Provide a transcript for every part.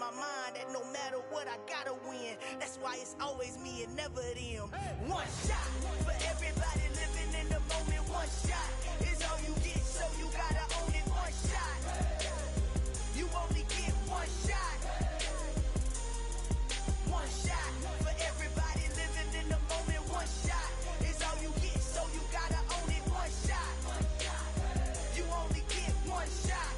my mind that no matter what I gotta win. That's why it's always me and never them. One shot for everybody living in the moment. One shot is all you get, so you gotta own it. One shot, you only get one shot. One shot for everybody living in the moment. One shot is all you get, so you gotta own it. One shot, you only get one shot.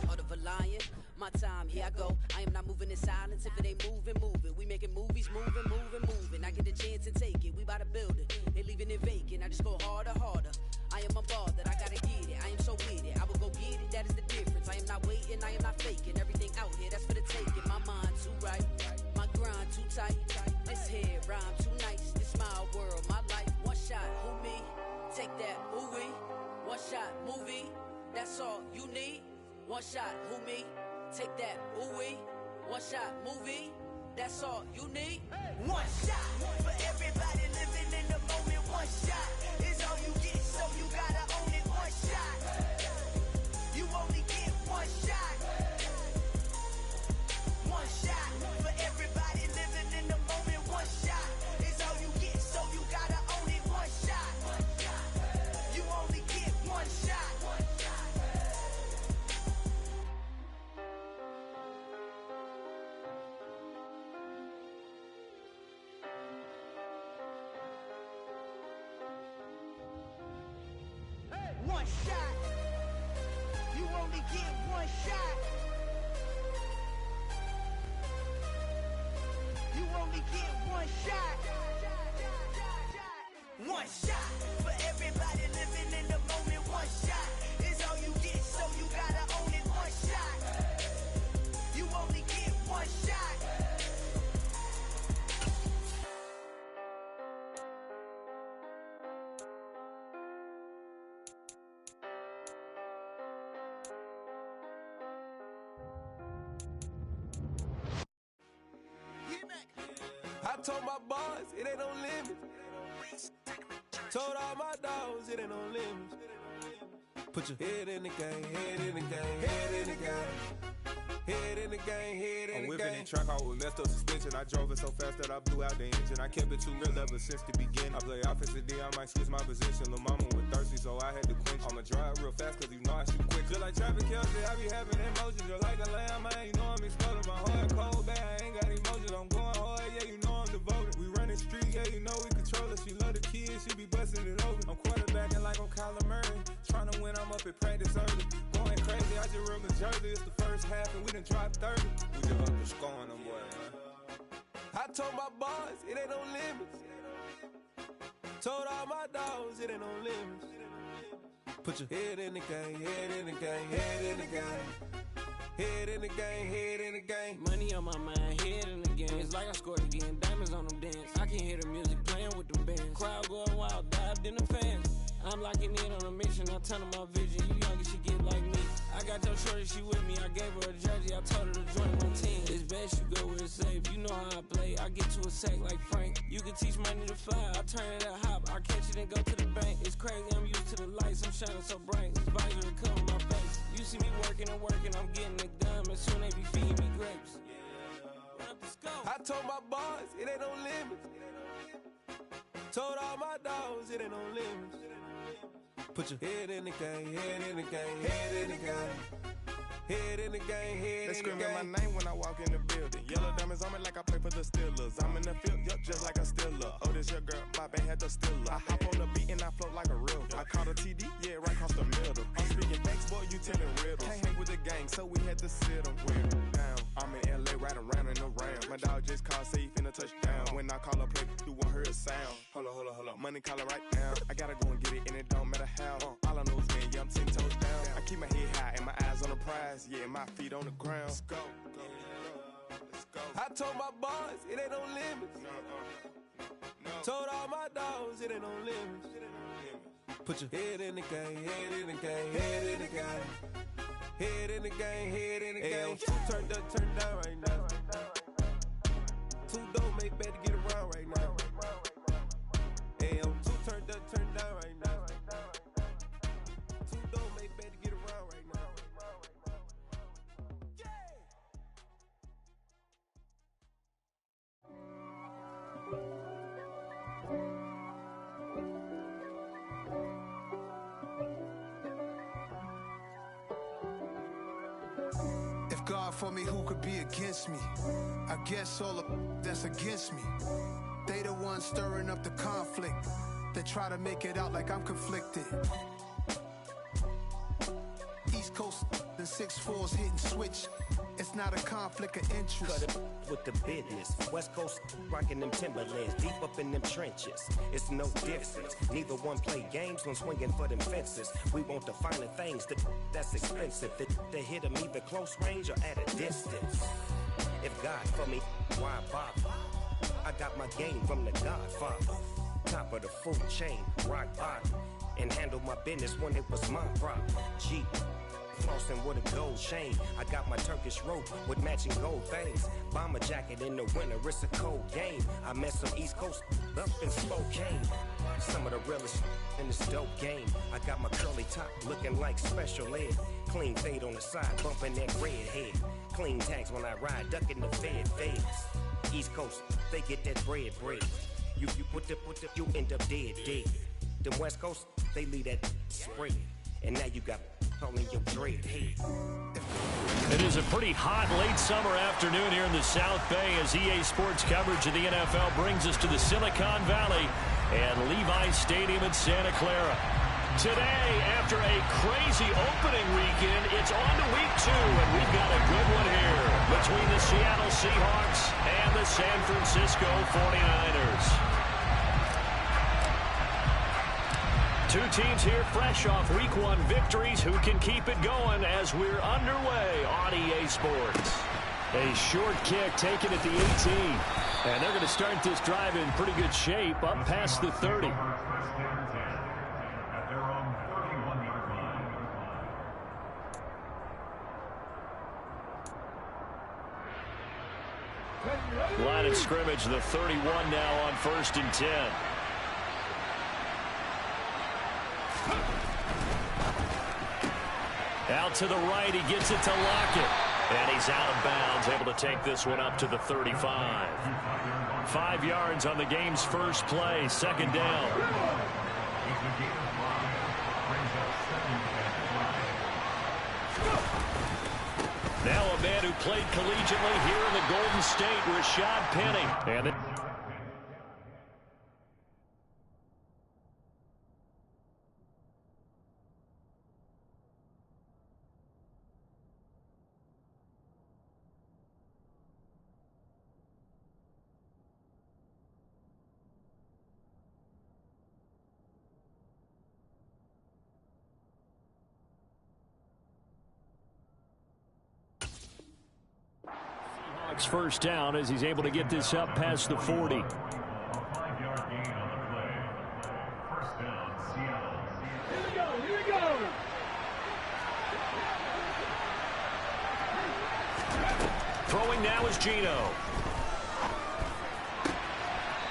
Heart of a lion, my time, here I go. I am not moving in silence. If it ain't moving, move it. We making movies, moving, moving, moving. I get a chance to take it. We bout to build it. They leaving it vacant. I just go harder, harder. I am a ball that I gotta get it. I am so with it. I will go get it. That is the difference. I am not waiting. I am not faking. Everything out here, that's for the taking. My mind too right. My grind too tight. This head rhyme too nice. This my world, my life. One shot, who me? Take that, who we? One shot, movie. That's all you need. One shot, who me? Take that, ooh wee. One shot, movie. That's all you need. One shot for everybody living in the moment. One shot is all you get, so you gotta own it. One shot, you only get one shot. One shot for everybody living in the moment. One shot is all you get, so you gotta own it. One shot, you only get one shot. One shot, you only get one shot. You only get one shot. One shot for everybody living in the moment. One shot is all you get, so you gotta own it. One shot, you only get one shot. I told my boys it ain't no limits. Told all my dogs it ain't no limits. Put your head in the game, head in the game, head in the game. Head in the game, head in the game. I'm whipping in truck, I was messed up suspension. I drove it so fast that I blew out the engine. I kept it too real ever since the beginning. I play offensive D, I might switch my position. Lil' mama was thirsty, so I had to quench. I'ma drive real fast, cause you know I shoot quick. Just like traffic Kelsey, I be having emotions. Just like a lamb, man, you know I'm exploding. My heart cold, bad, I ain't got emotions. I'm going hard, yeah, you know I'm devoted. We running street, yeah, you know we control it. She love the kids, she be busting it open. I'm quarterbacking like I'm Kyler Murray. Trying to win, I'm up at practice early. Going crazy, I just run the jersey. It's the first half and we done dropped 30. We just up the score on them boys, man. I told my boys it ain't no limits. Told all my dogs it ain't no limits. Put your head in the game, head in the game, head in the game. Head in the game, head in the game. Money on my mind, head in the game. It's like I scored again, diamonds on them dance. I can hear the music playing with them bands. Crowd going wild, dived in the fans. I'm locking in on a mission, I tell her my vision. You young and she get like me. I got your shorty, she with me. I gave her a jersey, I told her to join my team. It's best you go where it's safe. You know how I play. I get to a sack like Frank. You can teach money to fly. I turn it a hop. I catch it and go to the bank. It's crazy, I'm used to the lights. I'm shining so bright. This visor will cover my face. You see me working and working. I'm getting it done. And soon they be feeding me grapes. I told my boys it ain't no limits. Told all my dogs it ain't no limits. Put your head in the game, head in the game, head in the game. Head in the game, head They in the game. screaming my name when I walk in the building. Yellow diamonds on me like I play for the Steelers. I'm in the field, yup, just like a Steeler. Oh, this your girl, my band had the Steeler. I hop on the beat and I float like a river. I caught a TD, yeah, right across the middle. I'm speaking facts, boy, you telling riddles. Can't hang with the gang, so we had to sit them down. I'm in LA, riding around and around. My dog just called, say he finna touchdown. When I call a play, you won't hear a sound. Hold up, money calling right now. I gotta go and get it, and it don't matter how. All I know is win, yeah, I'm 10 toes down. I keep my head high and my eyes on the prize. Yeah, my feet on the ground. Let's go. I told my boys it ain't no limits. Told all my dogs it ain't no limits. Put your head in the game, head in the game, head in the game. Head in the game, head in the game. Two turned up, turned down right now. Two don't make better get around right now. Hey, I'm two turned up, turned down right now. Two don't make better get around right now. If God for me, who could be against me? I guess all the that's against me. They the ones stirring up the conflict. They try to make it out like I'm conflicted. East Coast, the 6'4s hitting switch. It's not a conflict of interest. Cut it with the business. West Coast rocking them Timberlands, deep up in them trenches. It's no difference. Neither one play games when swinging for them fences. We want the finer things that's expensive. They hit them either close range or at a distance. If God for me, why bother? I got my game from the Godfather. Top of the food chain, rock bottom. And handle my business when it was my problem. Jeep. Flossing with a gold chain. I got my Turkish rope with matching gold things. Bomber jacket in the winter, it's a cold game. I met some East Coast up in Spokane. Some of the realest in this dope game. I got my curly top looking like special ed. Clean fade on the side, bumping that red head. Clean tags when I ride, ducking the fades. East Coast, they get that bread. You put the, you end up dead. Them West Coast, they leave that spread. And now you got calling your dread head. It is a pretty hot late summer afternoon here in the South Bay as EA Sports coverage of the NFL brings us to the Silicon Valley and Levi Stadium in Santa Clara. Today, after a crazy opening weekend, it's on to week 2, and we've got a good one here between the Seattle Seahawks and the San Francisco 49ers. Two teams here fresh off week 1 victories. Who can keep it going as we're underway on EA Sports? A short kick taken at the 18. And they're going to start this drive in pretty good shape up past the 30. Line of scrimmage, the 31 now on 1st and 10. Out to the right, he gets it to Lockett. And he's out of bounds, able to take this one up to the 35. 5 yards on the game's first play, 2nd down. Now a man who played collegiately here in the Golden State, Rashad Penny. And first down as he's able to get this up past the 40. 5-yard gain on the play. First down, Seattle. Here we go. Throwing now is Geno.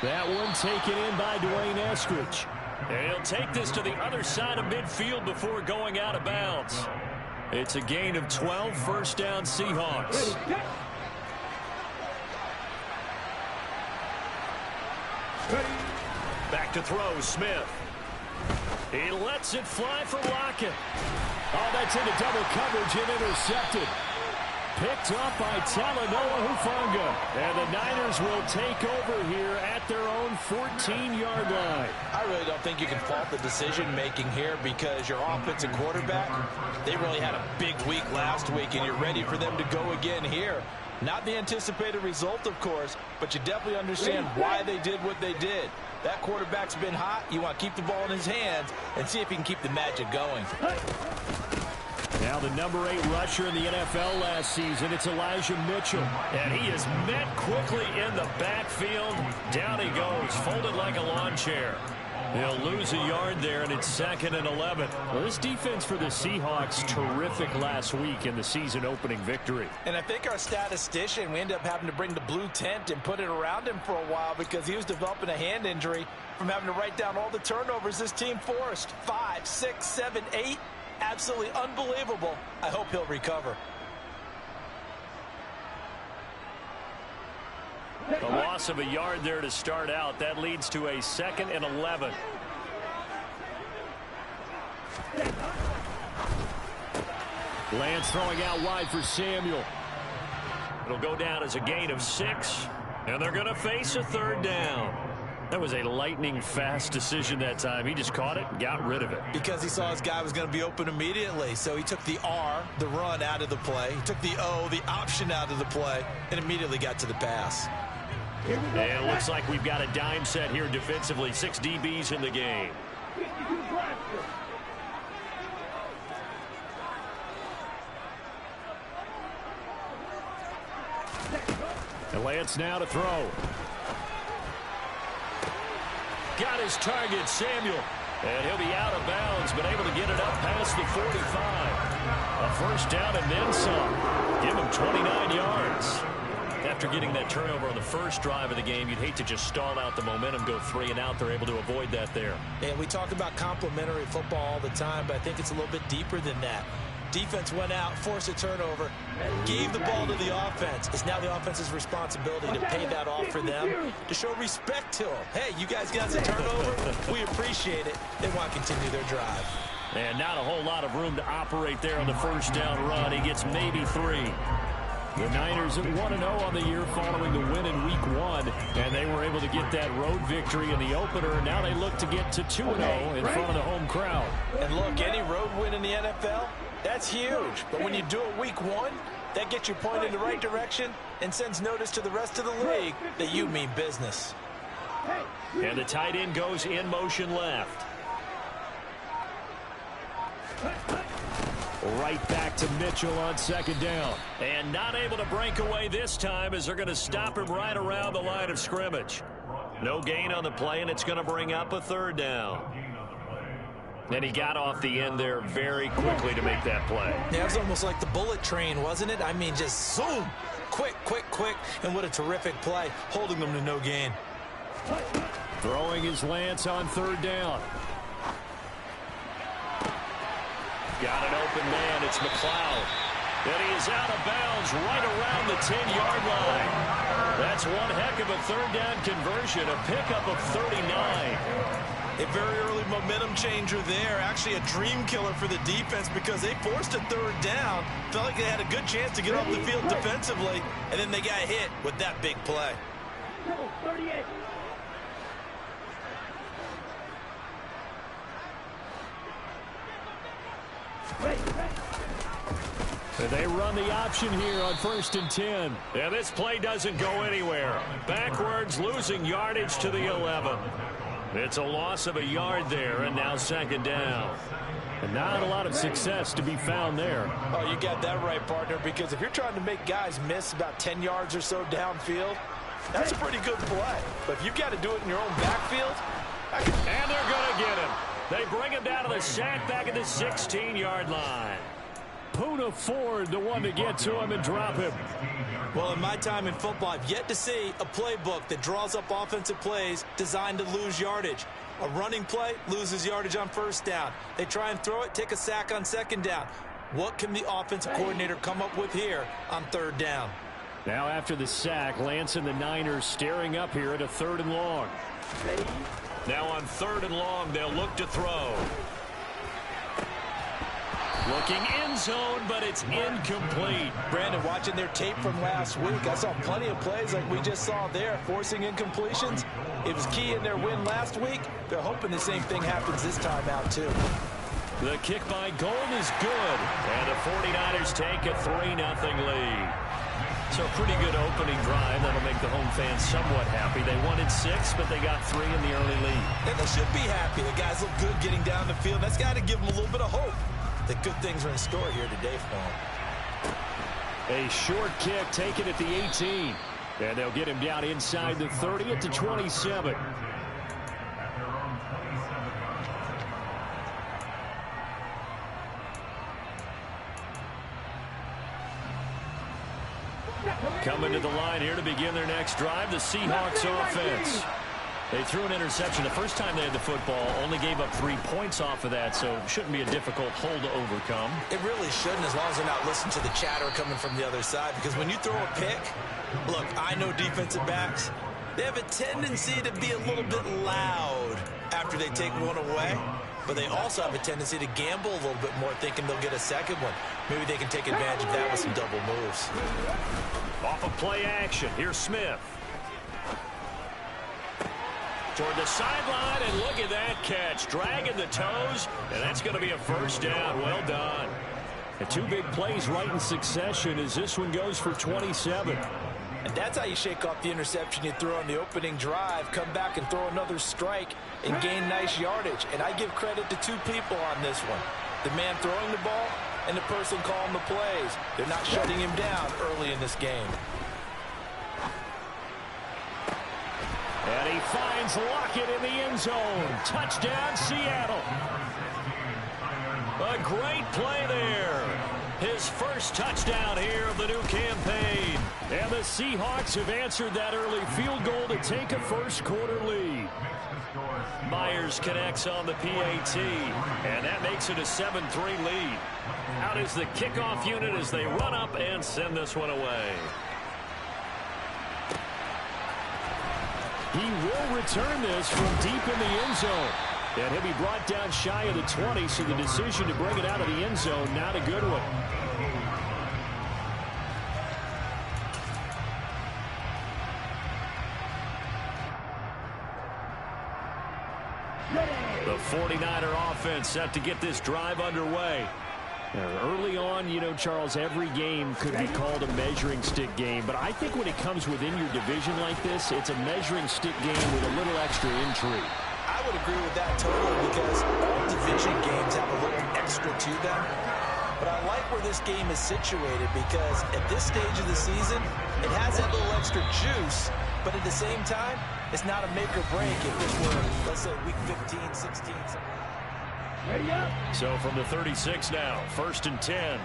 That one taken in by Dwayne Eskridge. And he'll take this to the other side of midfield before going out of bounds. It's a gain of 12, first down Seahawks. Back to throw, Smith. He lets it fly for Lockett. Oh, that's into double coverage and intercepted. Picked up by Talanoa Hufanga. And the Niners will take over here at their own 14-yard line. I really don't think you can fault the decision-making here because your offensive quarterback, they really had a big week last week, and you're ready for them to go again here. Not the anticipated result, of course, but you definitely understand why they did what they did. That quarterback's been hot. You want to keep the ball in his hands and see if he can keep the magic going. Now the number 8 rusher in the NFL last season, it's Elijah Mitchell. And he is met quickly in the backfield. Down he goes, folded like a lawn chair. He'll lose a yard there, and it's 2nd and 11. Well, this defense for the Seahawks, terrific last week in the season-opening victory. And I think our statistician, we ended up having to bring the blue tent and put it around him for a while because he was developing a hand injury from having to write down all the turnovers this team forced. 5, 6, 7, 8. Absolutely unbelievable. I hope he'll recover. The loss of a yard there to start out. That leads to a 2nd and 11. Lance throwing out wide for Samuel. It'll go down as a gain of 6, and they're going to face a third down. That was a lightning-fast decision that time. He just caught it and got rid of it. Because he saw his guy was going to be open immediately. So he took the R, the run, out of the play. He took the O, the option, out of the play, and immediately got to the pass. And it looks like we've got a dime set here defensively. 6 DBs in the game. And Lance now to throw. Got his target, Samuel. And he'll be out of bounds, but able to get it up past the 45. A first down and then some. Give him 29 yards. After getting that turnover on the first drive of the game, you'd hate to just stall out the momentum, go 3 and out. They're able to avoid that there. And we talk about complementary football all the time, but I think it's a little bit deeper than that. Defense went out, forced a turnover, gave the ball to the offense. It's now the offense's responsibility to pay that off for them, to show respect to them. Hey, you guys got a turnover. We appreciate it. They want to continue their drive. And not a whole lot of room to operate there on the first down run. He gets maybe 3. The Niners at 1-0 on the year following the win in Week 1, and they were able to get that road victory in the opener. Now they look to get to 2-0 in front of the home crowd. And look, any road win in the NFL, that's huge. But when you do it Week 1, that gets you pointed in the right direction and sends notice to the rest of the league that you mean business. And the tight end goes in motion left. Right back to Mitchell on second down. And not able to break away this time as they're going to stop him right around the line of scrimmage. No gain on the play, and it's going to bring up a third down. And he got off the end there very quickly to make that play. Yeah, it was almost like the bullet train, wasn't it? I mean, just zoom. Quick, quick, quick. And what a terrific play, holding them to no gain. Throwing his Lance on third down. Got an open man. It's McLeod. And he is out of bounds right around the 10-yard line. That's one heck of a third down conversion, a pickup of 39. A very early momentum changer there. Actually a dream killer for the defense because they forced a third down. Felt like they had a good chance to get off the field defensively, and then they got hit with that big play. 38. They run the option here on 1st and 10. And this play doesn't go anywhere. Backwards, losing yardage to the 11. It's a loss of a yard there, and now second down. And not a lot of success to be found there. Oh, you got that right, partner, because if you're trying to make guys miss about 10 yards or so downfield, that's a pretty good play. But if you've got to do it in your own backfield, and they're going to get him. They bring him down to the sack back at the 16-yard line. Poona Ford, the one to get to him and drop him. Well, in my time in football, I've yet to see a playbook that draws up offensive plays designed to lose yardage. A running play loses yardage on first down. They try and throw it, take a sack on second down. What can the offensive coordinator come up with here on third down? Now after the sack, Lance and the Niners staring up here at a 3rd and long. Now on 3rd and long, they'll look to throw. Looking end zone, but it's incomplete. Brandon, watching their tape from last week, I saw plenty of plays like we just saw there, forcing incompletions. It was key in their win last week. They're hoping the same thing happens this time out, too. The kick by Gold is good, and the 49ers take a 3-0 lead. So a pretty good opening drive. That'll make the home fans somewhat happy. They wanted 6, but they got 3 in the early lead. And they should be happy. The guys look good getting down the field. That's got to give them a little bit of hope that good things are in store here today for them. A short kick taken at the 18. And they'll get him down inside the 30 at the 27. Coming to the line here to begin their next drive, the Seahawks offense. They threw an interception the first time they had the football, only gave up 3 points off of that, so it shouldn't be a difficult hole to overcome. It really shouldn't, as long as they're not listening to the chatter coming from the other side, because when you throw a pick, look, I know defensive backs, they have a tendency to be a little bit loud after they take one away. but they also have a tendency to gamble a little bit more, thinking they'll get a second one. Maybe they can take advantage of that with some double moves. Off of play action, here's Smith. Toward the sideline, and look at that catch. Dragging the toes, and that's going to be a first down. Well done. And 2 big plays right in succession as this one goes for 27. And that's how you shake off the interception you throw on the opening drive, come back and throw another strike and gain nice yardage. And I give credit to 2 people on this one. The man throwing the ball and the person calling the plays. They're not shutting him down early in this game. And he finds Lockett in the end zone. Touchdown, Seattle. A great play there. His first touchdown here of the new campaign. And the Seahawks have answered that early field goal to take a first-quarter lead. Myers connects on the PAT, and that makes it a 7-3 lead. Out is the kickoff unit as they run up and send this one away. He will return this from deep in the end zone. And he'll be brought down shy of the 20, so the decision to bring it out of the end zone, not a good one. The 49er offense set to get this drive underway. Early on, you know, Charles, every game could be called a measuring stick game. But I think when it comes within your division like this, it's a measuring stick game with a little extra intrigue. I would agree with that totally, because all division games have a little extra to them. But I like where this game is situated, because at this stage of the season, it has that little extra juice. But at the same time, it's not a make or break if this were, let's say, week 15, 16, So from the 36 now, 1st and 10.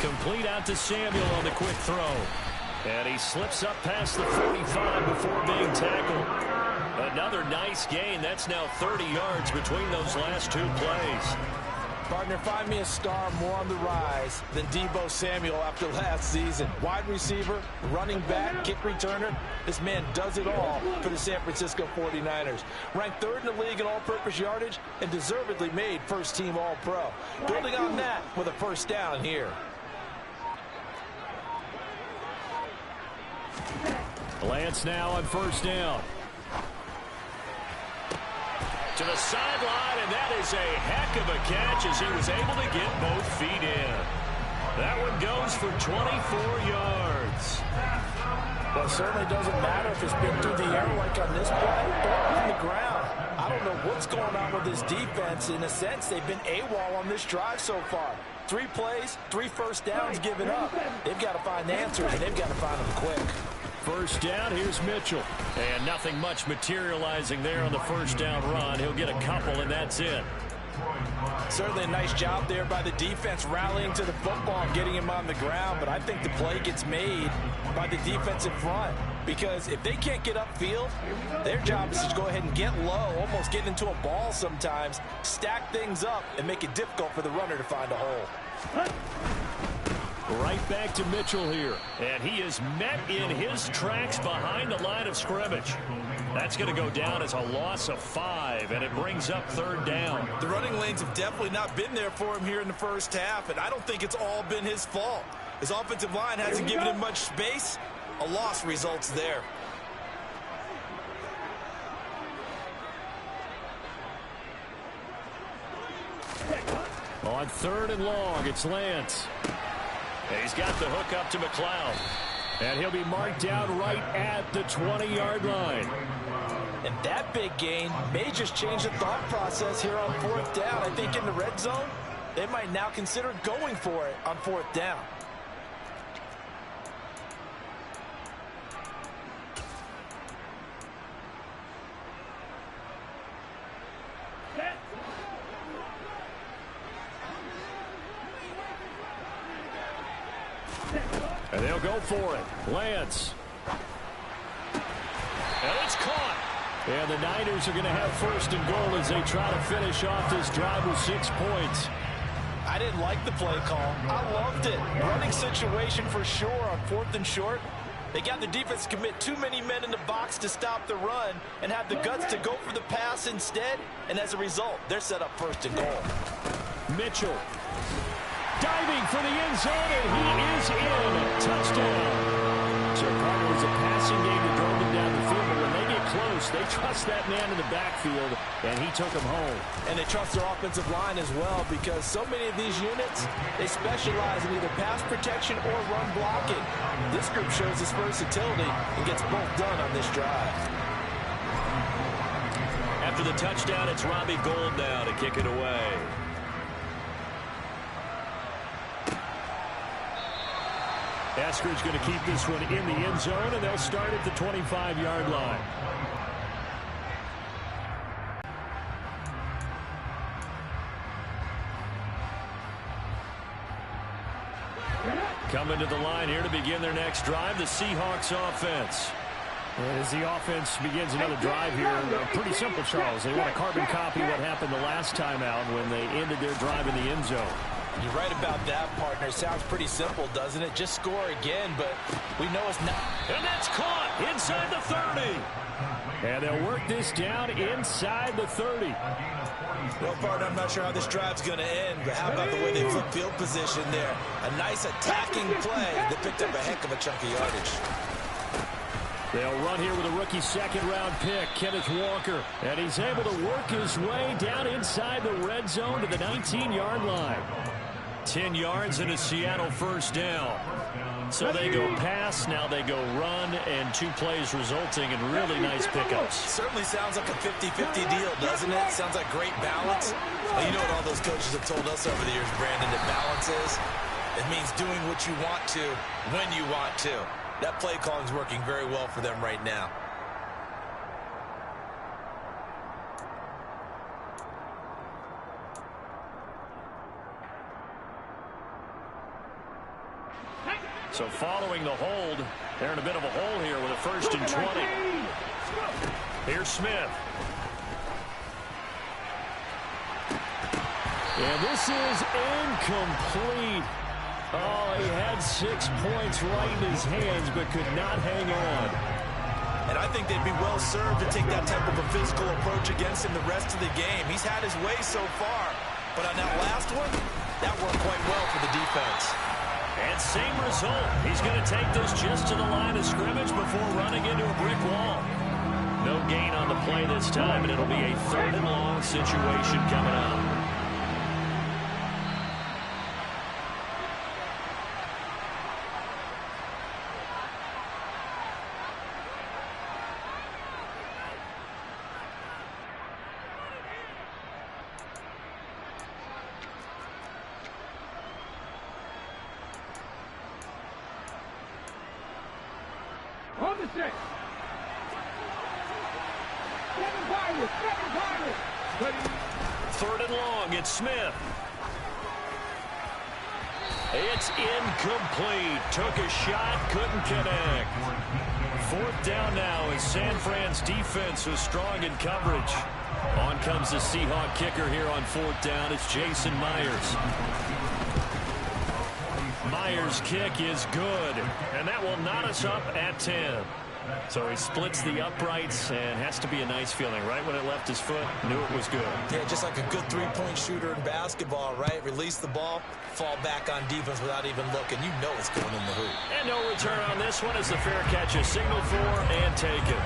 Complete out to Samuel on the quick throw. And he slips up past the 45 before being tackled. Another nice gain. That's now 30 yards between those last 2 plays. Partner, find me a star more on the rise than Deebo Samuel after last season. Wide receiver, running back, kick returner. This man does it all for the San Francisco 49ers. Ranked 3rd in the league in all-purpose yardage and deservedly made first-team All-Pro. Building on that with a first down here. Lance now on 1st down. To the sideline, and that is a heck of a catch as he was able to get both feet in. That one goes for 24 yards. Well, it certainly doesn't matter if it's been through the air like on this play or on the ground. I don't know what's going on with this defense. In a sense, they've been AWOL on this drive so far. 3 plays, 3 first downs given up. They've got to find answers, and they've got to find them quick. First down, here's Mitchell. And nothing much materializing there on the first down run. He'll get a couple, and that's it. Certainly a nice job there by the defense rallying to the football and getting him on the ground. But I think the play gets made by the defensive front. Because if they can't get upfield, their job is to go ahead and get low, almost get into a ball sometimes, stack things up, and make it difficult for the runner to find a hole. Right back to Mitchell here. And he is met in his tracks behind the line of scrimmage. That's going to go down as a loss of 5, and it brings up 3rd down. The running lanes have definitely not been there for him here in the first half, and I don't think it's all been his fault. His offensive line hasn't given him much space. A loss results there. On 3rd and long, it's Lance. And he's got the hook up to McLeod. And he'll be marked down right at the 20-yard line. And that big gain may just change the thought process here on 4th down. I think in the red zone, they might now consider going for it on 4th down. And they'll go for it. Lance. And it's caught. And the Niners are going to have first and goal as they try to finish off this drive with 6 points. I didn't like the play call. I loved it. Running situation for sure on 4th and short. They got the defense to commit too many men in the box to stop the run and have the guts to go for the pass instead. And as a result, they're set up first and goal. Mitchell diving for the end zone, and he is in. Touchdown. So partner, it's a passing game that drove them down the field, but when they get close, they trust that man in the backfield, and he took them home. And they trust their offensive line as well, because so many of these units, they specialize in either pass protection or run blocking. This group shows its versatility and gets both done on this drive. After the touchdown, it's Robbie Gould now to kick it away. Asker's going to keep this one in the end zone, and they'll start at the 25-yard line. Coming to the line here to begin their next drive, the Seahawks offense. And as the offense begins another drive here, pretty simple, Charles. They want to carbon copy what happened the last time out when they ended their drive in the end zone. You're right about that, partner. Sounds pretty simple, doesn't it? Just score again, but we know it's not. And that's caught inside the 30. And they'll work this down inside the 30. Well, partner, I'm not sure how this drive's going to end, but how about the way they flip field position there? A nice attacking play that picked up a heck of a chunk of yardage. They'll run here with a rookie second-round pick, Kenneth Walker. And he's able to work his way down inside the red zone to the 19-yard line. 10 yards and a Seattle first down. So they go pass, now they go run, and 2 plays resulting in really nice pickups. Certainly sounds like a 50-50 deal, doesn't it? Sounds like great balance. Well, you know what all those coaches have told us over the years, Brandon, that balance is? It means doing what you want to when you want to. That play calling is working very well for them right now. So following the hold, they're in a bit of a hole here with a 1st and 20. Here's Smith. And this is incomplete. Oh, he had 6 points right in his hands, but could not hang on. And I think they'd be well served to take that type of a physical approach against him the rest of the game. He's had his way so far, but on that last one, that worked quite well for the defense. And same result. He's going to take this just to the line of scrimmage before running into a brick wall. No gain on the play this time, and it'll be a 3rd and long situation coming up. Third and long, it's Smith. It's incomplete. Took a shot, couldn't connect. 4th down now as San Fran's defense was strong in coverage. On comes the Seahawk kicker here on 4th down. It's Jason Myers. Myers' kick is good, and that will knot us up at 10. So he splits the uprights, and has to be a nice feeling. Right when it left his foot, knew it was good. Yeah, just like a good 3-point shooter in basketball, right? Release the ball, fall back on defense without even looking. You know it's going in the hoop. And no return on this one as the fair catch is signaled for and taken.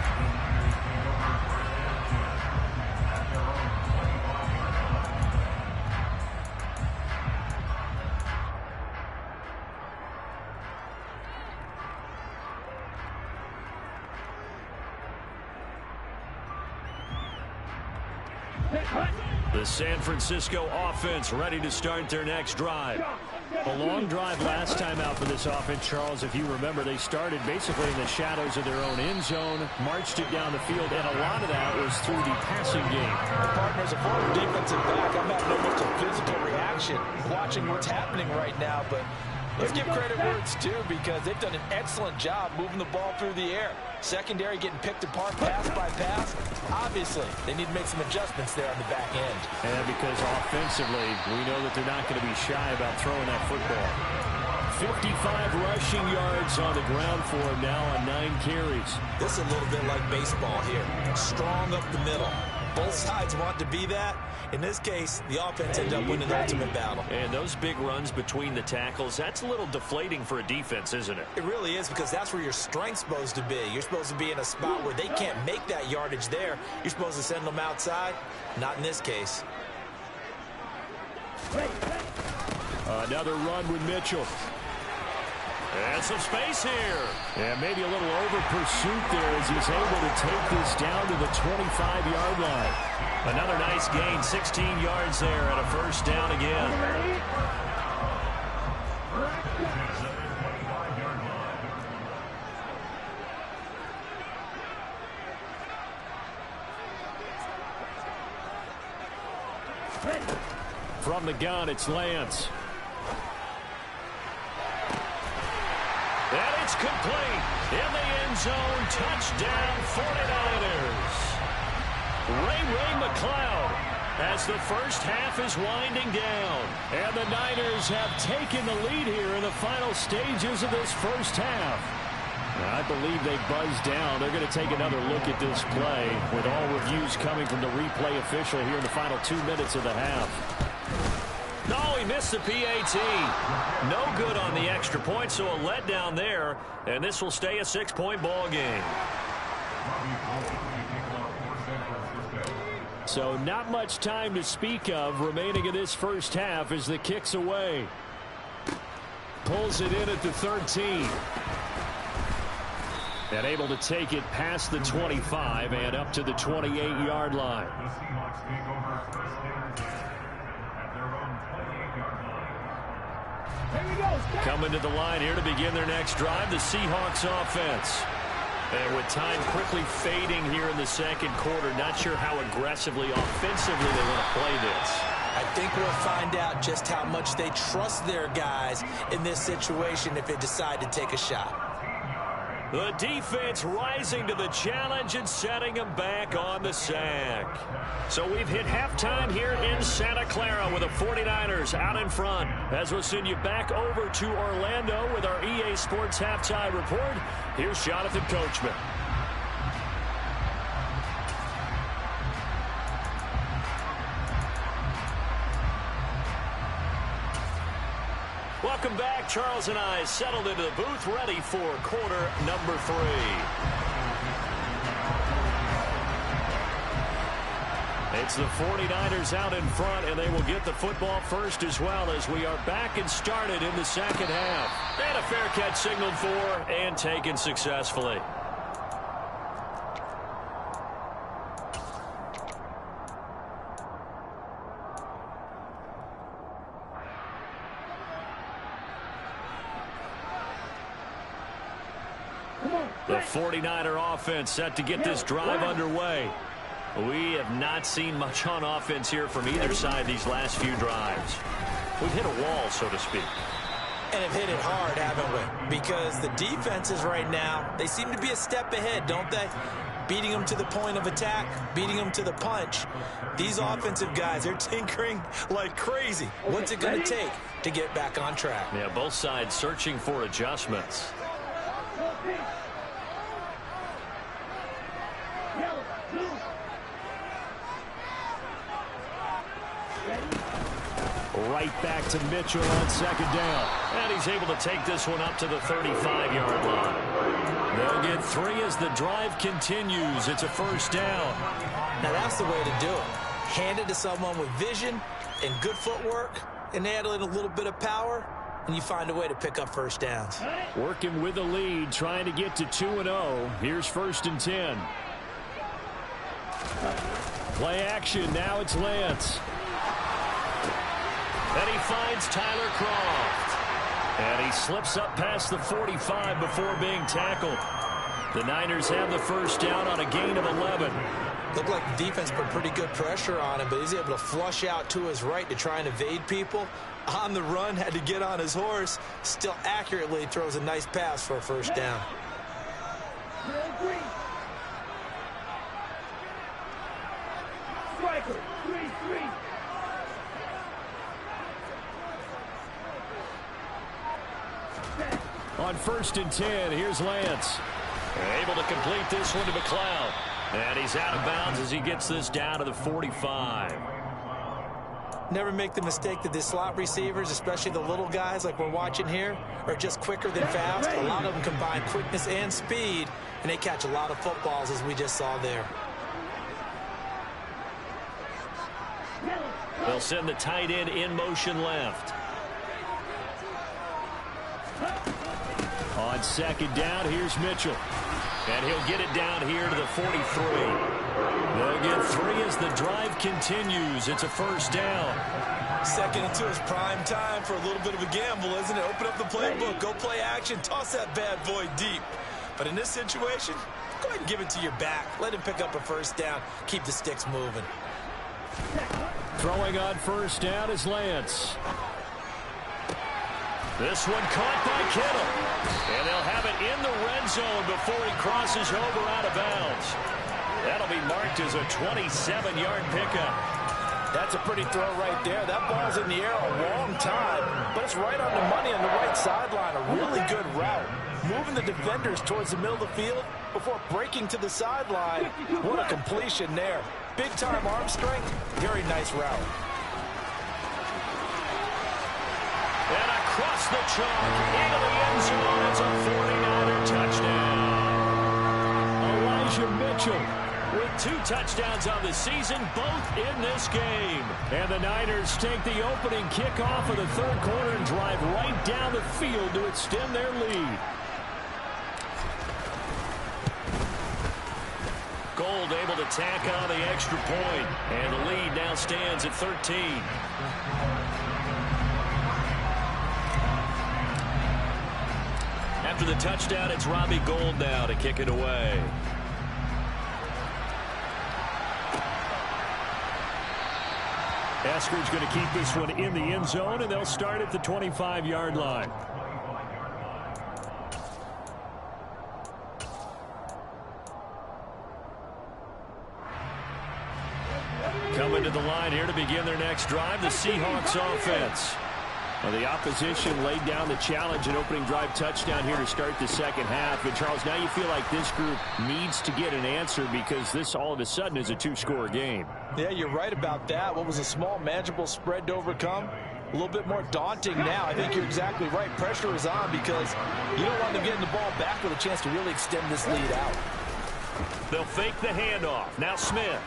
The San Francisco offense ready to start their next drive. A long drive last time out for this offense, Charles. If you remember, they started basically in the shadows of their own end zone, marched it down the field, and a lot of that was through the passing game. The partner's a former defensive back. I'm having almost a physical reaction watching what's happening right now, but Let's give credit where it's due because they've done an excellent job moving the ball through the air. Secondary getting picked apart pass by pass. Obviously, they need to make some adjustments there on the back end. And because offensively, we know that they're not going to be shy about throwing that football. 55 rushing yards on the ground for him now on 9 carries. This is a little bit like baseball here. Strong up the middle. Both sides want to be that. In this case, the offense ended up winning the ultimate battle. And those big runs between the tackles, that's a little deflating for a defense, isn't it? It really is because that's where your strength's supposed to be. You're supposed to be in a spot where they can't make that yardage there. You're supposed to send them outside. Not in this case. Another run with Mitchell. And some space here. And maybe a little over pursuit there as he's able to take this down to the 25-yard line. Another nice gain, 16 yards there and a first down again. From the gun, it's Lance. And it's complete. In the end zone, touchdown 49ers. Ray McCloud as the first half is winding down. And the Niners have taken the lead here in the final stages of this first half. I believe they buzzed down. They're going to take another look at this play with all reviews coming from the replay official here in the final 2 minutes of the half. No, he missed the PAT. No good on the extra point, so a letdown there. And this will stay a 6-point ball game. So not much time to speak of remaining in this first half as the kick's away. Pulls it in at the 13. And able to take it past the 25 and up to the 28-yard line. Coming to the line here to begin their next drive, the Seahawks offense. And with time quickly fading here in the second quarter, not sure how aggressively, offensively they want to play this. I think we'll find out just how much they trust their guys in this situation if they decide to take a shot. The defense rising to the challenge and setting them back on the sack. So we've hit halftime here in Santa Clara with the 49ers out in front. As we'll send you back over to Orlando with our EA Sports Halftime Report, here's Jonathan Coachman. Welcome back. Charles and I settled into the booth, ready for quarter number 3. It's the 49ers out in front, and they will get the football first as well as we are back and started in the second half. And a fair catch signaled for and taken successfully. The 49er offense set to get this drive underway. We have not seen much on offense here from either side these last few drives. We've hit a wall, so to speak. And have hit it hard, haven't we? Because the defenses right now, they seem to be a step ahead, don't they? Beating them to the point of attack, beating them to the punch. These offensive guys, they're tinkering like crazy. What's it going to take to get back on track? Yeah, both sides searching for adjustments. Right back to Mitchell on second down. And he's able to take this one up to the 35-yard line. They'll get 3 as the drive continues. It's a first down. Now that's the way to do it. Hand it to someone with vision and good footwork, and add in a little bit of power, and you find a way to pick up first downs. Working with the lead, trying to get to 2-0. Here's 1st and 10. Play action. Now it's Lance. And he finds Tyler Kroft. And he slips up past the 45 before being tackled. The Niners have the first down on a gain of 11. Looked like the defense put pretty good pressure on him, but he's able to flush out to his right to try and evade people. On the run, had to get on his horse. Still accurately throws a nice pass for a first down. Striker, 3-3. On 1st and 10, here's Lance. Able to complete this one to McLeod. And he's out of bounds as he gets this down to the 45. Never make the mistake that the slot receivers, especially the little guys like we're watching here, are just quicker than fast. A lot of them combine quickness and speed, and they catch a lot of footballs, as we just saw there. They'll send the tight end in motion left. On 2nd down, here's Mitchell. And he'll get it down here to the 43. They'll get 3 as the drive continues. It's a first down. 2nd and 2 is prime time for a little bit of a gamble, isn't it? Open up the playbook, go play action, toss that bad boy deep. But in this situation, go ahead and give it to your back. Let him pick up a first down. Keep the sticks moving. Throwing on 1st down is Lance. This one caught by Kittle. And they'll have it in the red zone before he crosses over out of bounds. That'll be marked as a 27-yard pickup. That's a pretty throw right there. That ball's in the air a long time, but it's right on the money on the right sideline. A really good route. Moving the defenders towards the middle of the field before breaking to the sideline. What a completion there. Big-time arm strength. Very nice route. And across the chalk into the end zone. It's a 49er touchdown. Elijah Mitchell with 2 touchdowns on the season, both in this game. And the Niners take the opening kickoff of the 3rd quarter and drive right down the field to extend their lead. Gold able to tack on the extra point. And the lead now stands at 13. After the touchdown, it's Robbie Gould now to kick it away. Eskridge going to keep this one in the end zone, and they'll start at the 25-yard line. Coming to the line here to begin their next drive, the Seahawks offense. Well, the opposition laid down the challenge and opening drive touchdown here to start the second half. And, Charles, now you feel like this group needs to get an answer because this all of a sudden is a 2-score game. Yeah, you're right about that. What was a small, manageable spread to overcome? A little bit more daunting now. I think you're exactly right. Pressure is on because you don't want them getting the ball back with a chance to really extend this lead out. They'll fake the handoff. Now Smith.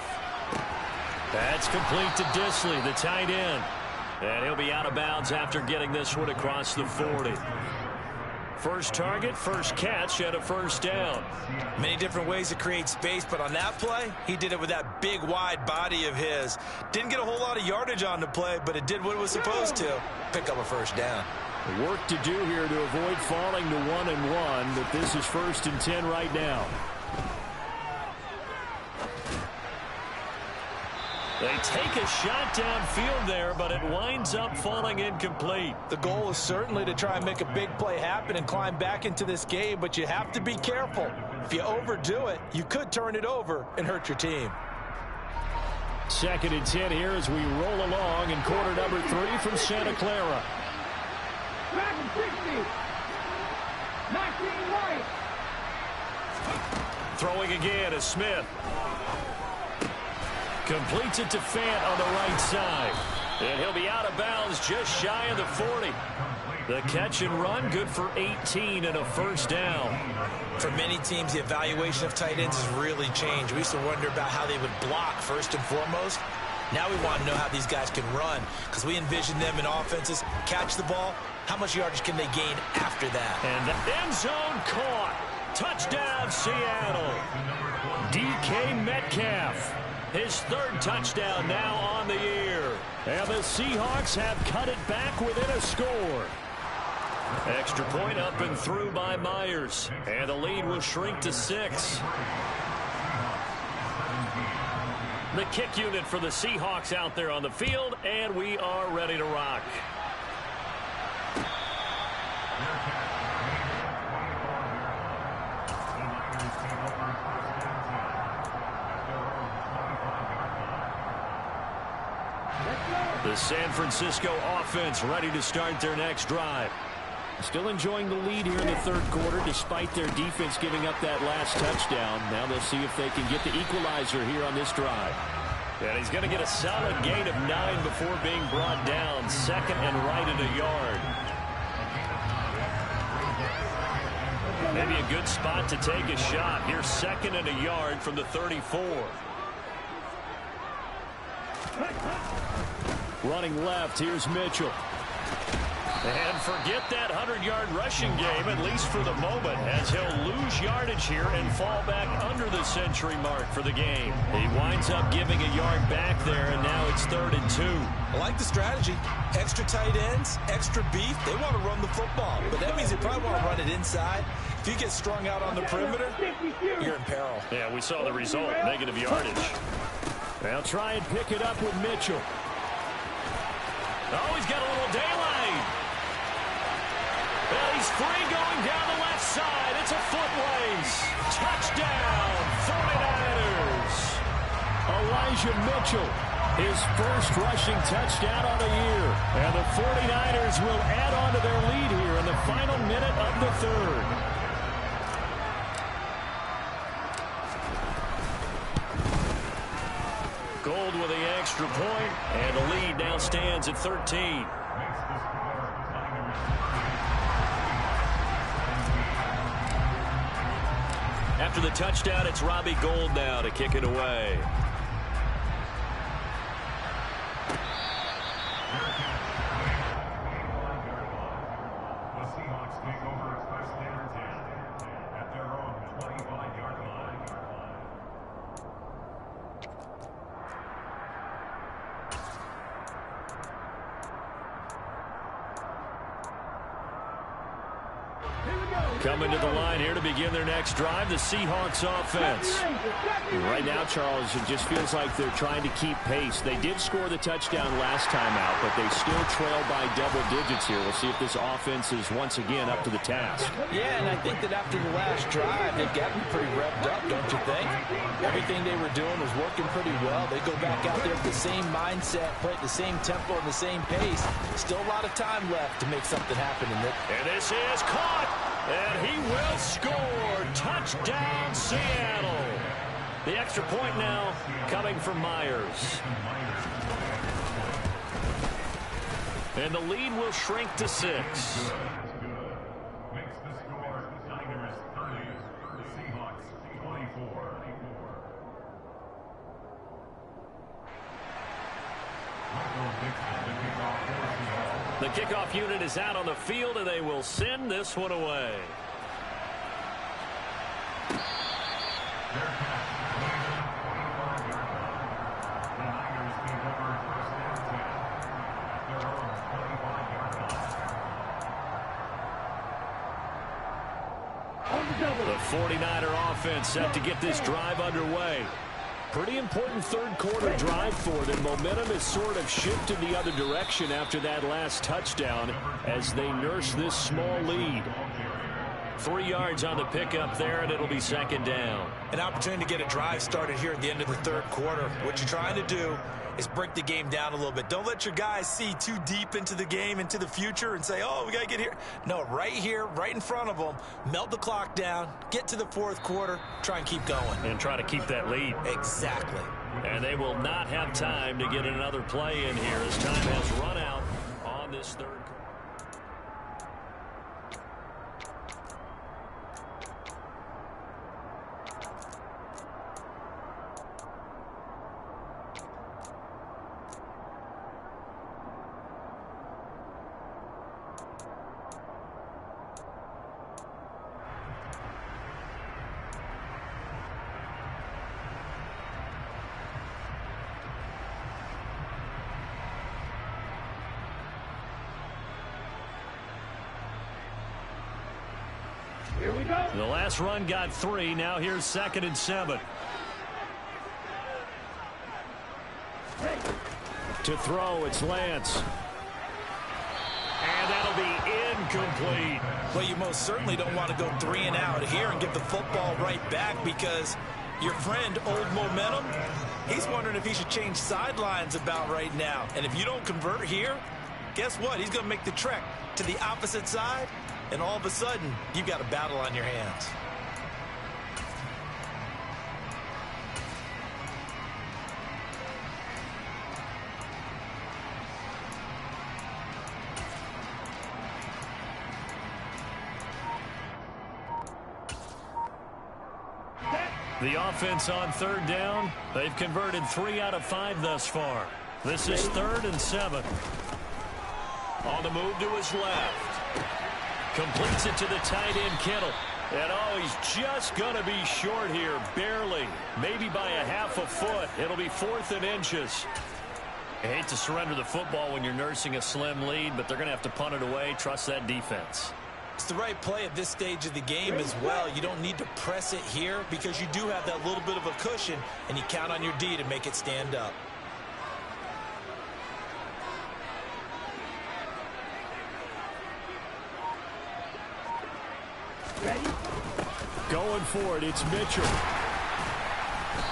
That's complete to Disley, the tight end. And he'll be out of bounds after getting this one across the 40. First target, first catch, and a first down. Many different ways to create space, but on that play, he did it with that big, wide body of his. Didn't get a whole lot of yardage on the play, but it did what it was supposed to. Pick up a first down. Work to do here to avoid falling to 1-1, but this is 1st and 10 right now. They take a shot downfield there, but it winds up falling incomplete. The goal is certainly to try and make a big play happen and climb back into this game, but you have to be careful. If you overdo it, you could turn it over and hurt your team. 2nd and 10 here as we roll along in quarter number 3 from Santa Clara. Back 60. 19 right. Throwing again is Smith. Completes it to Fant on the right side. And he'll be out of bounds just shy of the 40. The catch and run good for 18 and a first down. For many teams, the evaluation of tight ends has really changed. We used to wonder about how they would block first and foremost. Now we want to know how these guys can run because we envision them in offenses. Catch the ball. How much yardage can they gain after that? And the end zone caught. Touchdown, Seattle. DK Metcalf. His 3rd touchdown now on the year. And the Seahawks have cut it back within a score. Extra point up and through by Myers. And the lead will shrink to 6. The kick unit for the Seahawks out there on the field, and we are ready to rock. The San Francisco offense ready to start their next drive. Still enjoying the lead here in the third quarter despite their defense giving up that last touchdown. Now they'll see if they can get the equalizer here on this drive. And he's going to get a solid gain of 9 before being brought down. Second and right at a yard. Maybe a good spot to take a shot. Here's second and a yard from the 34. Running left, here's Mitchell. And forget that 100-yard rushing game, at least for the moment, as he'll lose yardage here and fall back under the century mark for the game. He winds up giving a yard back there, and now it's 3rd and 2. I like the strategy. Extra tight ends, extra beef. They want to run the football, but that means they probably want to run it inside. If you get strung out on the perimeter, you're in peril. Yeah, we saw the result, negative yardage. They'll try and pick it up with Mitchell. Oh, he's got a little daylight. Well, he's free going down the left side. It's a foot race. Touchdown, 49ers. Elijah Mitchell, his first rushing touchdown on the year. And the 49ers will add on to their lead here in the final minute of the third. Gold with the extra point, and the lead now stands at 13. After the touchdown, it's Robbie Gould now to kick it away. The Seahawks take over at first and 10 at their own 25-yard line. Coming to the line here to begin their next drive, the Seahawks offense. Right now, Charles, it just feels like they're trying to keep pace. They did score the touchdown last time out, but they still trail by double digits here. We'll see if this offense is once again up to the task. Yeah, and I think that after the last drive, they've gotten pretty revved up, don't you think? Everything they were doing was working pretty well. They go back out there with the same mindset, play at the same tempo and the same pace. Still a lot of time left to make something happen in it. And this is caught. And he will score. Touchdown, Seattle. The extra point now coming from Myers. And the lead will shrink to 6. Makes the score Niners 30, the Seahawks 24. The kickoff unit is out on the field, and they will send this one away. The 49er offense set to get this drive underway. Pretty important third quarter drive for them. Momentum has sort of shifted the other direction after that last touchdown as they nurse this small lead. 3 yards on the pickup there, and it'll be second down. An opportunity to get a drive started here at the end of the third quarter. What you're trying to do is break the game down a little bit. Don't let your guys see too deep into the game, into the future, and say, oh, we got to get here. No, right here, right in front of them, melt the clock down, get to the fourth quarter, try and keep going. And try to keep that lead. Exactly. And they will not have time to get another play in here as time has run out on this third quarter. Here we go. The last run got 3. Now here's 2nd and 7. To throw, it's Lance. And that'll be incomplete. Well, you most certainly don't want to go 3 and out here and get the football right back, because your friend, Old Momentum, he's wondering if he should change sidelines about right now. And if you don't convert here, guess what? He's going to make the trek to the opposite side, and all of a sudden, you've got a battle on your hands. The offense on 3rd down. They've converted 3 out of 5 thus far. This is 3rd and 7. On the move to his left. Completes it to the tight end, Kittle. And oh, he's just going to be short here, barely. Maybe by a half a foot. It'll be 4th and inches. I hate to surrender the football when you're nursing a slim lead, but they're going to have to punt it away. Trust that defense. It's the right play at this stage of the game as well. You don't need to press it here because you do have that little bit of a cushion, and you count on your D to make it stand up. Ready? Going for it, it's Mitchell.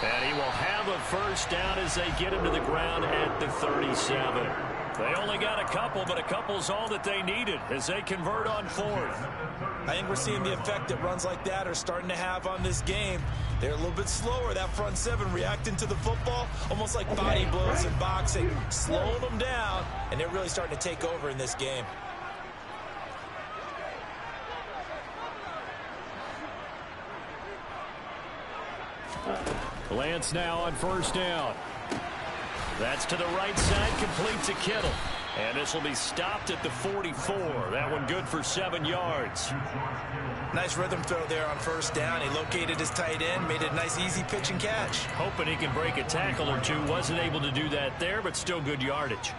And he will have a first down as they get him to the ground at the 37. They only got a couple, but a couple's all that they needed as they convert on 4th. I think we're seeing the effect that runs like that are starting to have on this game. They're a little bit slower, that front 7, reacting to the football, almost like body blows in boxing, slowing them down, and they're really starting to take over in this game. Lance now on 1st down. That's to the right side, complete to Kittle. And this will be stopped at the 44. That one good for 7 yards. Nice rhythm throw there on 1st down. He located his tight end, made it a nice easy pitch and catch. Hoping he can break a tackle or two. Wasn't able to do that there, but still good yardage.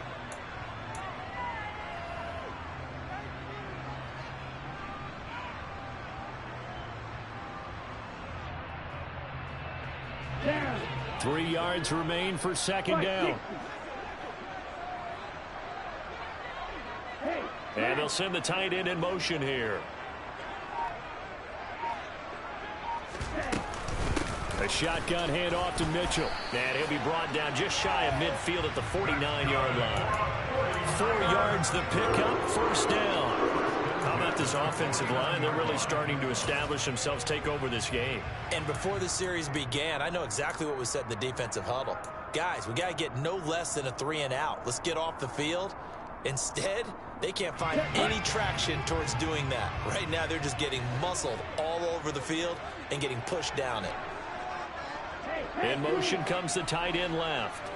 Down. 3 yards remain for 2nd down. And they'll send the tight end in motion here. A shotgun handoff to Mitchell. And he'll be brought down just shy of midfield at the 49-yard line. 4 yards the pickup, 1st down. How about this offensive line? They're really starting to establish themselves, take over this game. And before the series began, I know exactly what was said in the defensive huddle. Guys, we got to get no less than a 3 and out. Let's get off the field. Instead, they can't find any traction towards doing that. Right now, they're just getting muscled all over the field and getting pushed down it. In motion comes the tight end left.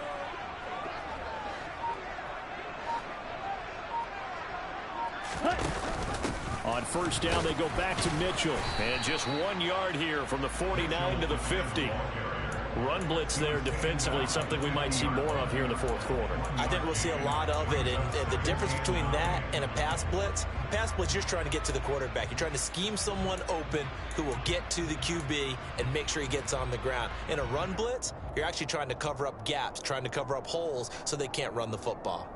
On 1st down, they go back to Mitchell. And just 1 yard here from the 49 to the 50. Run blitz there defensively, something we might see more of here in the 4th quarter. I think we'll see a lot of it. And the difference between that and a pass blitz, you're trying to get to the quarterback. You're trying to scheme someone open who will get to the QB and make sure he gets on the ground. In a run blitz, you're actually trying to cover up gaps, trying to cover up holes so they can't run the football.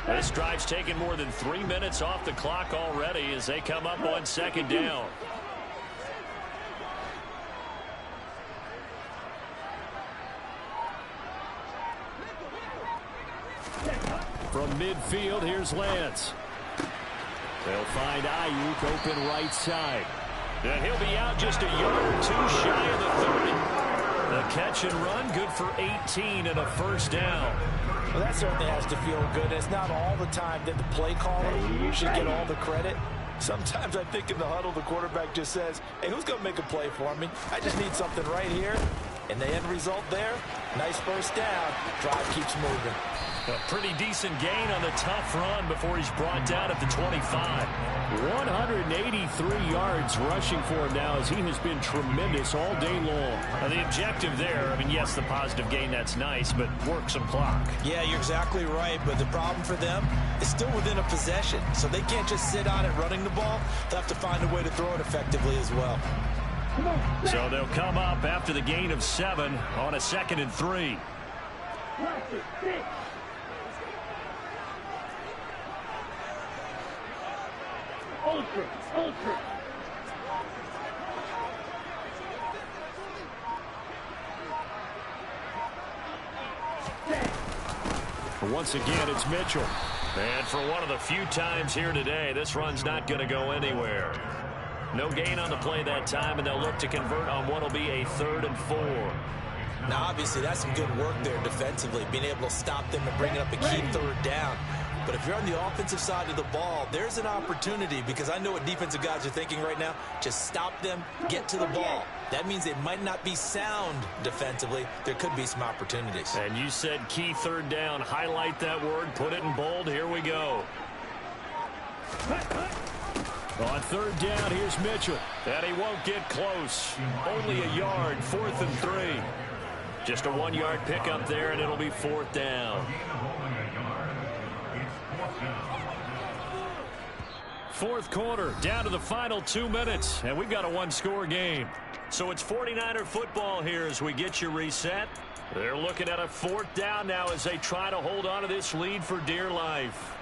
This drive's taken more than 3 minutes off the clock already as they come up on 2nd down. From midfield, here's Lance. They'll find Ayuk open right side. And he'll be out just a yard or 2 shy of the 30. The catch and run, good for 18 and a 1st down. Well, that certainly has to feel good. It's not all the time that the play caller should get all the credit. Sometimes I think in the huddle, the quarterback just says, hey, who's going to make a play for me? I just need something right here. And the end result there, nice 1st down. Drive keeps moving. A pretty decent gain on the tough run before he's brought down at the 25. 183 yards rushing for him now as he has been tremendous all day long. Now the objective there, I mean, yes, the positive gain, that's nice, but work some clock. Yeah, you're exactly right, but the problem for them is still within a possession, so they can't just sit on it running the ball. They'll have to find a way to throw it effectively as well. So they'll come up after the gain of 7 on a 2nd and 3. Ultra. Once again, it's Mitchell. And for one of the few times here today, this run's not going to go anywhere. No gain on the play that time, and they'll look to convert on what will be a 3rd and 4. Now, obviously, that's some good work there defensively, being able to stop them and bringing up a key 3rd down. But if you're on the offensive side of the ball, there's an opportunity, because I know what defensive guys are thinking right now. Just stop them, get to the ball. That means they might not be sound defensively. There could be some opportunities. And you said key 3rd down. Highlight that word. Put it in bold. Here we go. On 3rd down, here's Mitchell. And he won't get close. Only a yard. 4th and 3. Just a 1-yard pickup there, and it'll be 4th down. 4th quarter, down to the final 2 minutes, and we've got a 1-score game. So it's 49er football here as we get you reset. They're looking at a 4th down now as they try to hold on to this lead for dear life.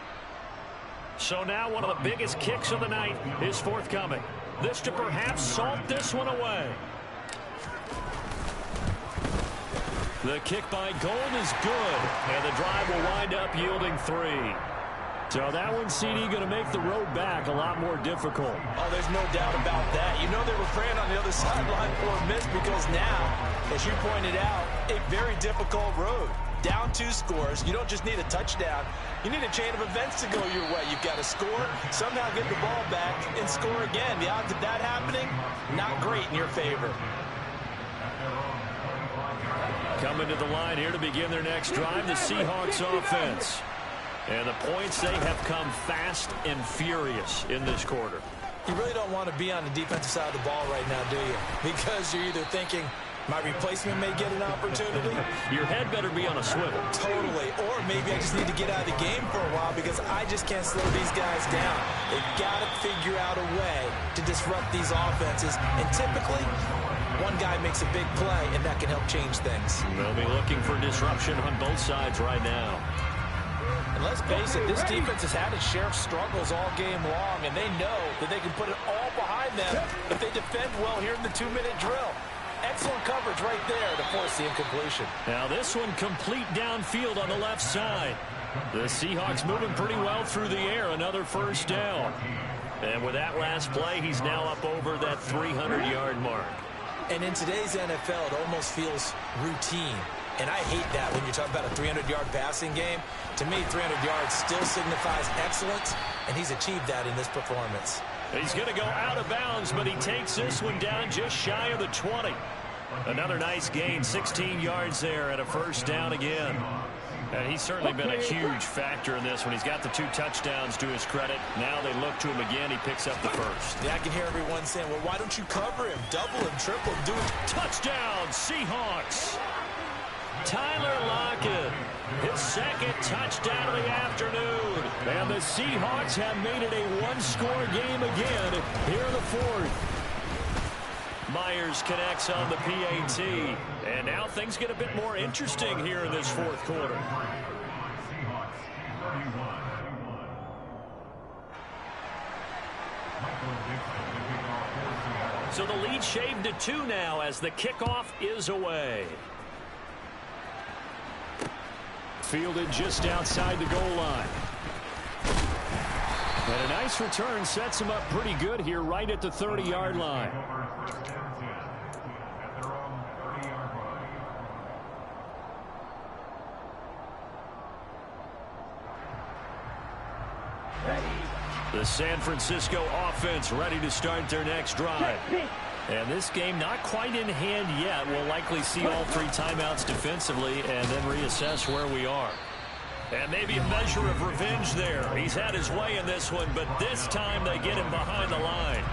So now one of the biggest kicks of the night is forthcoming. This to perhaps salt this one away. The kick by Gold is good, and the drive will wind up yielding 3. So that one, CD, going to make the road back a lot more difficult. Oh, there's no doubt about that. You know they were praying on the other sideline for a miss, because now, as you pointed out, a very difficult road. Down 2 scores. You don't just need a touchdown. You need a chain of events to go your way. You've got to score, somehow get the ball back, and score again. The odds of that happening, not great in your favor. Coming to the line here to begin their next drive, the Seahawks offense. And the points, they have come fast and furious in this quarter. You really don't want to be on the defensive side of the ball right now, do you? Because you're either thinking, my replacement may get an opportunity. Your head better be on a swivel. Totally. Or maybe I just need to get out of the game for a while because I just can't slow these guys down. They've got to figure out a way to disrupt these offenses. And typically, one guy makes a big play, and that can help change things. They'll be looking for disruption on both sides right now. And let's face it, this defense has had its share of struggles all game long, and they know that they can put it all behind them if they defend well here in the 2-minute drill. Excellent coverage right there to force the incompletion. Now this one complete downfield on the left side. The Seahawks moving pretty well through the air. Another 1st down. And with that last play, he's now up over that 300-yard mark. And in today's NFL, it almost feels routine. And I hate that when you're talking about a 300-yard passing game. To me, 300 yards still signifies excellence, and he's achieved that in this performance. He's going to go out of bounds, but he takes this one down just shy of the 20. Another nice gain, 16 yards there, and a 1st down again. And he's certainly been a huge factor in this one. He's got the 2 touchdowns to his credit. Now they look to him again. He picks up the 1st. Yeah, I can hear everyone saying, well, why don't you cover him? Double him, triple him, do it. Touchdown, Seahawks. Tyler Lockett, his 2nd touchdown of the afternoon. And the Seahawks have made it a 1-score game again here in the 4th. Myers connects on the PAT. And now things get a bit more interesting here in this 4th quarter. So the lead shaved to 2 now as the kickoff is away. Fielded just outside the goal line. And a nice return sets him up pretty good here right at the 30-yard line. The San Francisco offense ready to start their next drive. And this game not quite in hand yet. We'll likely see all 3 timeouts defensively and then reassess where we are. And maybe a measure of revenge there. He's had his way in this one, but this time they get him behind the line.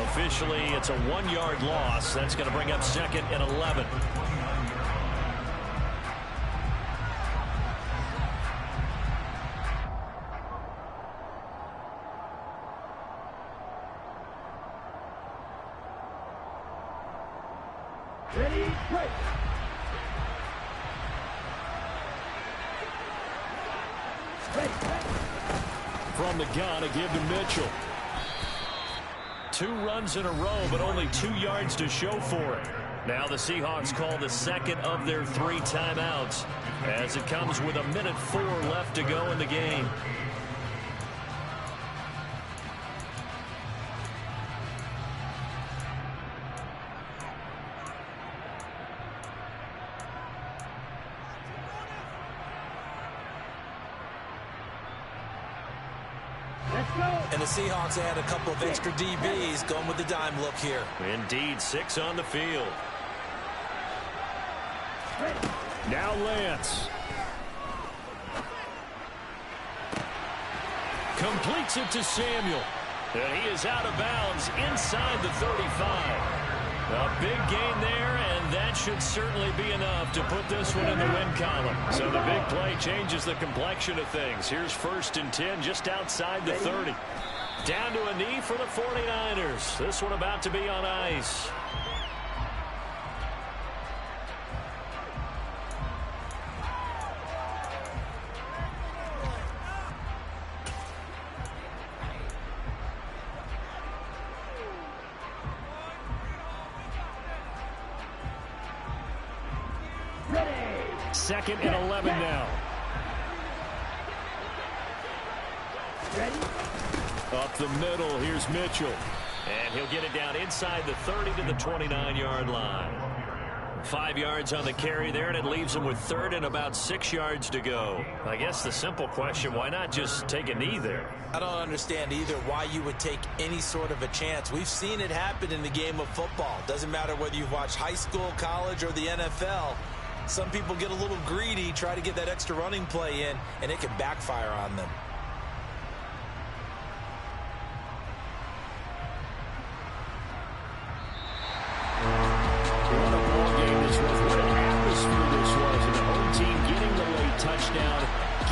Officially, it's a 1-yard loss. That's going to bring up 2nd and 11. Ready, break. From the gun, a give to Mitchell. 2 runs in a row, but only 2 yards to show for it. Now the Seahawks call the second of their 3 timeouts as it comes with 1:04 left to go in the game. And the Seahawks add a couple of extra DBs going with the dime look here. Indeed, 6 on the field. Now Lance. Completes it to Samuel. And he is out of bounds inside the 35. A big gain there, and that should certainly be enough to put this one in the win column. So the big play changes the complexion of things. Here's 1st and 10 just outside the 30. Down to a knee for the 49ers. This one about to be on ice. Second and 11 now. Up the middle, here's Mitchell. And he'll get it down inside the 30 to the 29-yard line. 5 yards on the carry there, and it leaves him with 3rd and about 6 yards to go. I guess the simple question, why not just take a knee there? I don't understand either why you would take any sort of a chance. We've seen it happen in the game of football. Doesn't matter whether you've watched high school, college, or the NFL. Some people get a little greedy, try to get that extra running play in, and it can backfire on them. What a ball game this was. What an atmosphere this was. And the home team getting the late touchdown,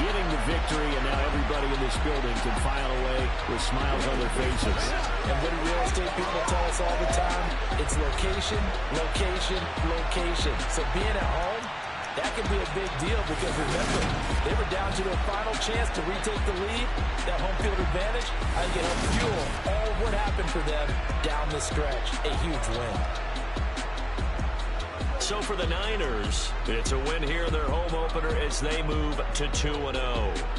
getting the victory, and now everybody in this building can file away with smiles on their faces. And what do real estate people tell us all the time? It's location, location, location. So being at home, that could be a big deal because remember, they were down to their final chance to retake the lead. That home field advantage, I think it helped fuel all of what happened for them down the stretch. A huge win. So for the Niners, it's a win here in their home opener as they move to 2-0.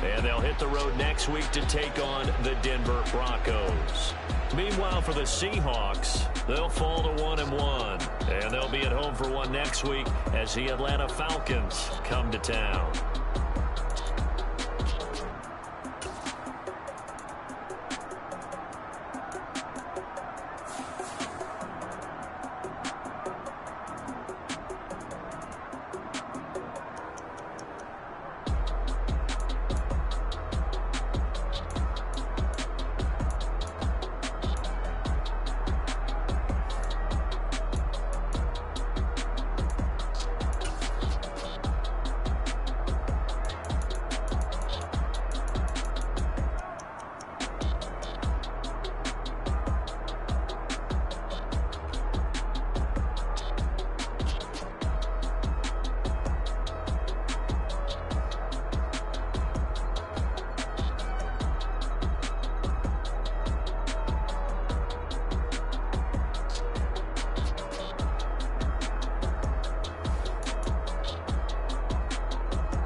And they'll hit the road next week to take on the Denver Broncos. Meanwhile, for the Seahawks, they'll fall to 1-1. And they'll be at home for one next week as the Atlanta Falcons come to town.